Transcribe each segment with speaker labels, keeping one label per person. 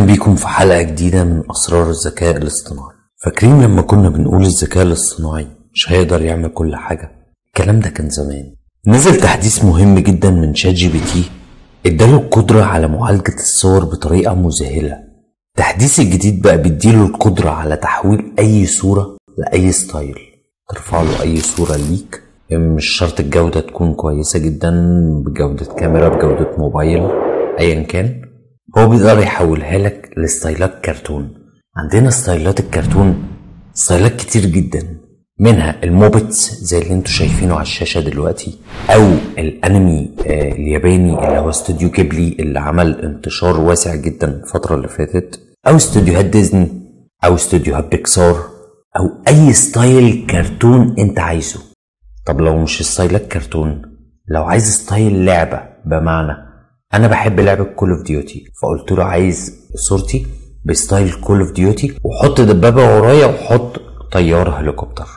Speaker 1: اهلا بيكم في حلقة جديدة من اسرار الذكاء الاصطناعي. فاكرين لما كنا بنقول الذكاء الاصطناعي مش هيقدر يعمل كل حاجة؟ الكلام ده كان زمان. نزل تحديث مهم جدا من شات جي بي تي اداله القدرة على معالجة الصور بطريقة مذهلة. التحديث الجديد بقى بيديله القدرة على تحويل اي صورة لاي ستايل. ترفع له اي صورة ليك، مش شرط الجودة تكون كويسة جدا، بجودة كاميرا، بجودة موبايل، ايا كان، هو بيقدر يحولها لك لستايلات كرتون. عندنا ستايلات الكرتون ستايلات كتير جدا، منها الموبتس زي اللي انتوا شايفينه على الشاشة دلوقتي، او الانمي الياباني اللي هو استوديو جيبلي اللي عمل انتشار واسع جدا الفترة اللي فاتت، او استوديوهات ديزني، او استوديوهات بيكسار، او اي ستايل كرتون انت عايزه. طب لو مش ستايلات كرتون، لو عايز ستايل لعبة، بمعنى انا بحب لعبة كول اوف ديوتي، فقلت له عايز صورتي بستايل كول اوف ديوتي وحط دبابة ورايا وحط طيارة هليكوبتر.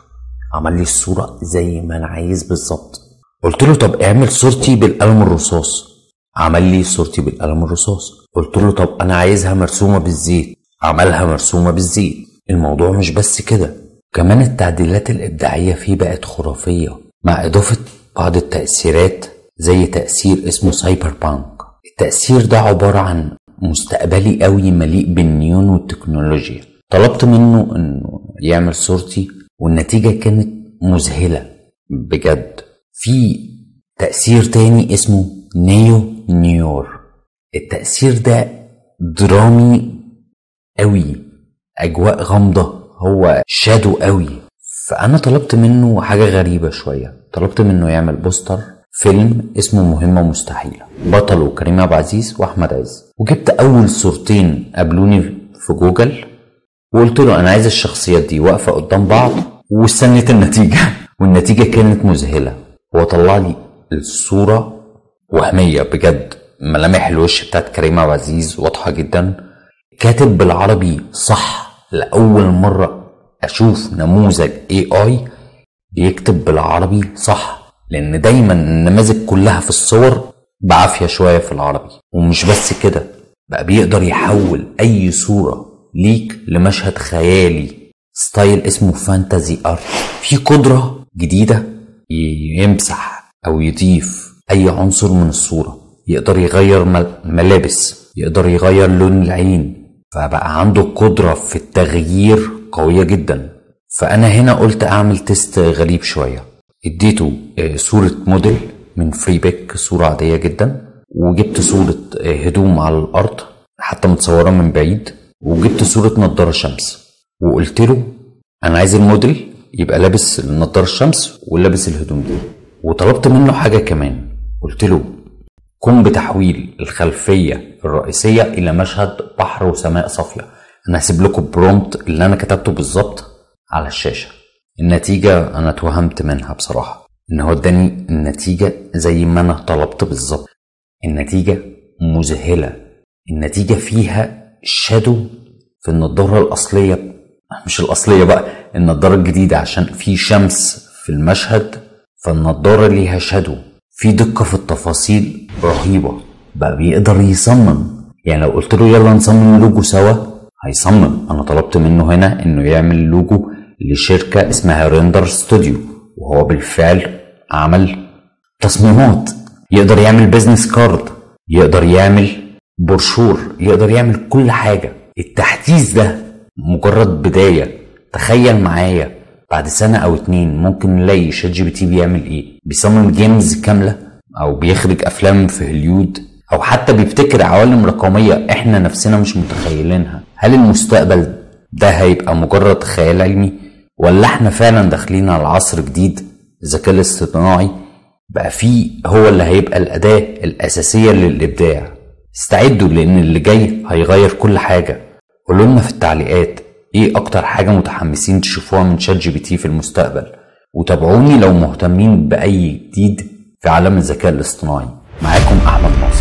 Speaker 1: عمل لي الصورة زي ما انا عايز بالظبط. قلت له طب اعمل صورتي بالقلم الرصاص، عمل لي صورتي بالقلم الرصاص. قلت له طب انا عايزها مرسومة بالزيت، عملها مرسومة بالزيت. الموضوع مش بس كده، كمان التعديلات الابداعية فيه بقت خرافية، مع اضافة بعض التأثيرات زي تأثير اسمه سايبر بانك. التأثير ده عبارة عن مستقبلي قوي مليء بالنيون والتكنولوجيا. طلبت منه انه يعمل صورتي والنتيجة كانت مذهلة بجد. في تأثير تاني اسمه نيو نيور. التأثير ده درامي قوي، اجواء غامضة، هو شادو قوي. فانا طلبت منه حاجة غريبة شوية، طلبت منه يعمل بوستر فيلم اسمه مهمة مستحيلة، بطله كريم عبد العزيز واحمد عز. وجبت اول صورتين قابلوني في جوجل وقلت له انا عايز الشخصيات دي واقفة قدام بعض، واستنيت النتيجة والنتيجة كانت مذهلة. هو طلع لي الصورة وهمية بجد، ملامح الوش بتاعت كريم عبد العزيز واضحة جدا، كاتب بالعربي صح. لأول مرة اشوف نموذج AI بيكتب بالعربي صح، لان دايما النماذج كلها في الصور بعافية شوية في العربي. ومش بس كده، بقى بيقدر يحول اي صورة ليك لمشهد خيالي، ستايل اسمه فانتازي ارت. في قدرة جديدة يمسح او يضيف اي عنصر من الصورة، يقدر يغير ملابس، يقدر يغير لون العين، فبقى عنده قدرة في التغيير قوية جدا. فانا هنا قلت اعمل تيست غريب شوية، اديته صورة موديل من فريبيك، صورة عادية جدا، وجبت صورة هدوم على الارض حتى متصورة من بعيد، وجبت صورة نظارة شمس، وقلت له انا عايز الموديل يبقى لابس النظارة الشمس ولابس الهدوم دي. وطلبت منه حاجة كمان، قلت له قم بتحويل الخلفية الرئيسية الى مشهد بحر وسماء صافية. انا هسيب لكم برومبت اللي انا كتبته بالظبط على الشاشة. النتيجة انا توهمت منها بصراحة، ان هو اداني النتيجة زي ما انا طلبت بالظبط. النتيجة مذهلة، النتيجة فيها شادو في النضارة الأصلية، مش الأصلية بقى، النضارة الجديدة، عشان في شمس في المشهد فالنضارة ليها شادو. في دقة في التفاصيل رهيبة. بقى بيقدر يصمم، يعني لو قلت له يلا نصمم لوجو سوا هيصمم. أنا طلبت منه هنا إنه يعمل لوجو لشركة اسمها ريندر ستوديو، وهو بالفعل عمل تصميمات. يقدر يعمل بيزنس كارد، يقدر يعمل برشور، يقدر يعمل كل حاجة. التحديث ده مجرد بداية. تخيل معايا بعد سنة او 2 ممكن نلاقي شات جي بي تي بيعمل ايه؟ بيصمم جيمز كاملة، او بيخرج افلام في هوليود، او حتى بيبتكر عوالم رقمية احنا نفسنا مش متخيلينها. هل المستقبل ده هيبقى مجرد خيال علمي، ولا احنا فعلا داخلين على عصر جديد؟ الذكاء الاصطناعي بقى فيه هو اللي هيبقى الأداة الأساسية للإبداع. استعدوا لأن اللي جاي هيغير كل حاجة. قولوا لنا في التعليقات ايه اكتر حاجة متحمسين تشوفوها من شات جي بي تي في المستقبل، وتابعوني لو مهتمين بأي جديد في عالم الذكاء الاصطناعي. معاكم أحمد ناصر.